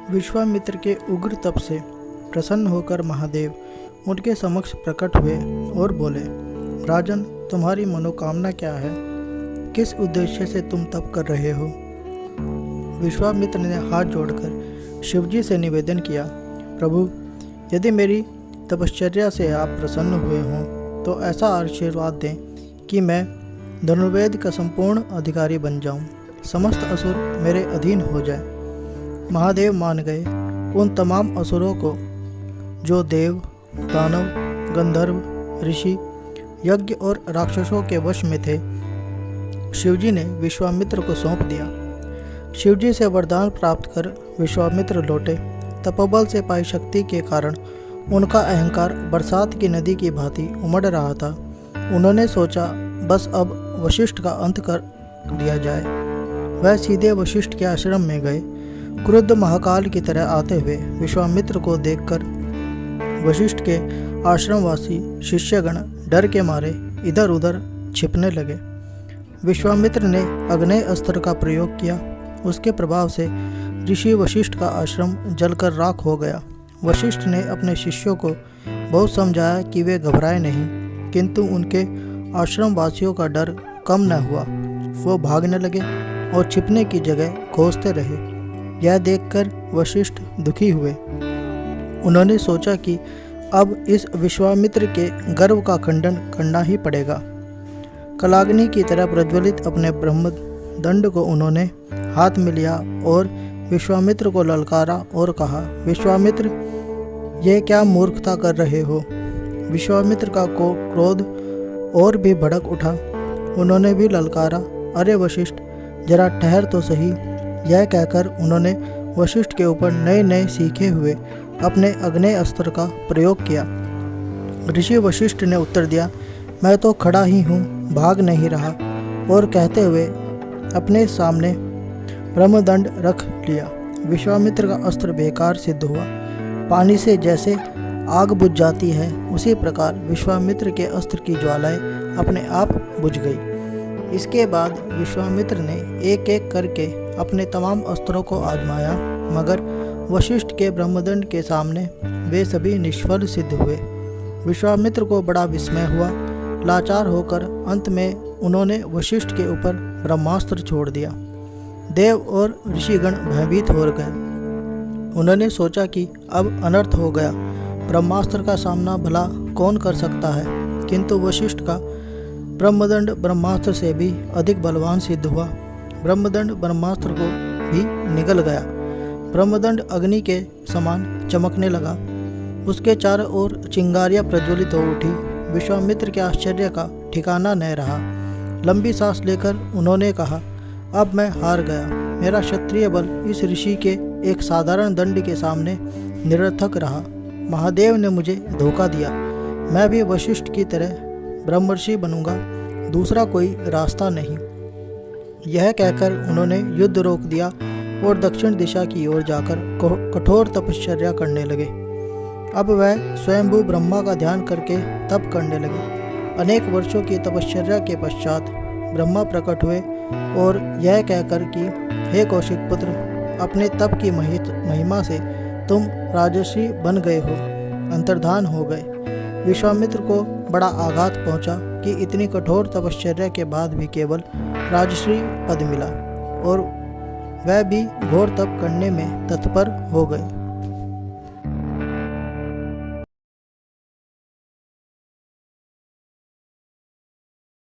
विश्वामित्र के उग्र तप से प्रसन्न होकर महादेव उनके समक्ष प्रकट हुए और बोले, राजन, तुम्हारी मनोकामना क्या है? किस उद्देश्य से तुम तप कर रहे हो? विश्वामित्र ने हाथ जोड़कर शिवजी से निवेदन किया, प्रभु, यदि मेरी तपश्चर्या से आप प्रसन्न हुए हों तो ऐसा आशीर्वाद दें कि मैं धनुर्वेद का संपूर्ण अधिकारी बन जाऊं, समस्त असुर मेरे अधीन हो जाए। महादेव मान गए। उन तमाम असुरों को जो देव, दानव, गंधर्व, ऋषि, यज्ञ और राक्षसों के वश में थे, शिवजी ने विश्वामित्र को सौंप दिया। शिवजी से वरदान प्राप्त कर विश्वामित्र लौटे। तपोबल से पाई शक्ति के कारण उनका अहंकार बरसात की नदी की भांति उमड़ रहा था। उन्होंने सोचा, बस अब वशिष्ठ का अंत कर दिया जाए। वह सीधे वशिष्ठ के आश्रम में गए। क्रुद्ध महाकाल की तरह आते हुए विश्वामित्र को देखकर वशिष्ठ के आश्रमवासी शिष्यगण डर के मारे इधर उधर छिपने लगे। विश्वामित्र ने अग्नेय अस्त्र का प्रयोग किया। उसके प्रभाव से ऋषि वशिष्ठ का आश्रम जलकर राख हो गया। वशिष्ठ ने अपने शिष्यों को बहुत समझाया कि वे घबराए नहीं, किंतु उनके आश्रम वासियों का डर कम न हुआ। वो भागने लगे और छिपने की जगह खोजते रहे। यह देखकर वशिष्ठ दुखी हुए। उन्होंने सोचा कि अब इस विश्वामित्र के गर्व का खंडन करना ही पड़ेगा। कलाग्नि की तरह प्रज्वलित अपने ब्रह्मदंड को उन्होंने हाथ में लिया और विश्वामित्र को ललकारा और कहा, विश्वामित्र, यह क्या मूर्खता कर रहे हो? विश्वामित्र का को क्रोध और भी भड़क उठा। उन्होंने भी ललकारा, अरे वशिष्ठ, जरा ठहर तो सही। यह कहकर उन्होंने वशिष्ठ के ऊपर नए नए सीखे हुए अपने अग्नेय अस्त्र का प्रयोग किया। ऋषि वशिष्ठ ने उत्तर दिया, मैं तो खड़ा ही हूँ, भाग नहीं रहा। और कहते हुए अपने सामने ब्रह्मदंड रख लिया। विश्वामित्र का अस्त्र बेकार सिद्ध हुआ। पानी से जैसे आग बुझ जाती है, उसी प्रकार विश्वामित्र के अस्त्र की ज्वालाएं अपने आप बुझ गई। इसके बाद विश्वामित्र ने एक एक करके अपने तमाम अस्त्रों को आजमाया, मगर वशिष्ठ के ब्रह्मदंड के सामने वे सभी निष्फल सिद्ध हुए। विश्वामित्र को बड़ा विस्मय हुआ। लाचार होकर अंत में उन्होंने वशिष्ठ के ऊपर ब्रह्मास्त्र छोड़ दिया। देव और ऋषिगण भयभीत हो गए। उन्होंने सोचा कि अब अनर्थ हो गया। ब्रह्मास्त्र का सामना भला कौन कर सकता है? किंतु वशिष्ठ का ब्रह्मदंड ब्रह्मास्त्र से भी अधिक बलवान सिद्ध हुआ। ब्रह्मदंड ब्रह्मास्त्र को भी निगल गया। ब्रह्मदंड अग्नि के समान चमकने लगा। उसके चारों ओर चिंगारियां प्रज्वलित हो उठी। विश्वामित्र के आश्चर्य का ठिकाना न रहा। लंबी सांस लेकर उन्होंने कहा, अब मैं हार गया। मेरा क्षत्रिय बल इस ऋषि के एक साधारण दंड के सामने निरर्थक रहा। महादेव ने मुझे धोखा दिया। मैं भी वशिष्ठ की तरह ब्रह्मर्षि बनूंगा, दूसरा कोई रास्ता नहीं। यह कहकर उन्होंने युद्ध रोक दिया और दक्षिण दिशा की ओर जाकर कठोर तपश्चर्या करने लगे। अब वह स्वयंभू ब्रह्मा का ध्यान करके तप करने लगे। अनेक वर्षों की तपश्चर्या के पश्चात ब्रह्मा प्रकट हुए और यह कहकर कि हे कौशिक पुत्र, अपने तप की महिमा से तुम राजर्षि बन गए हो, अंतर्धान हो गए। विश्वामित्र को बड़ा आघात पहुंचा कि इतनी कठोर तपश्चर्या के बाद भी केवल राजर्षि पद मिला और वह भी घोर तप करने में तत्पर हो गए।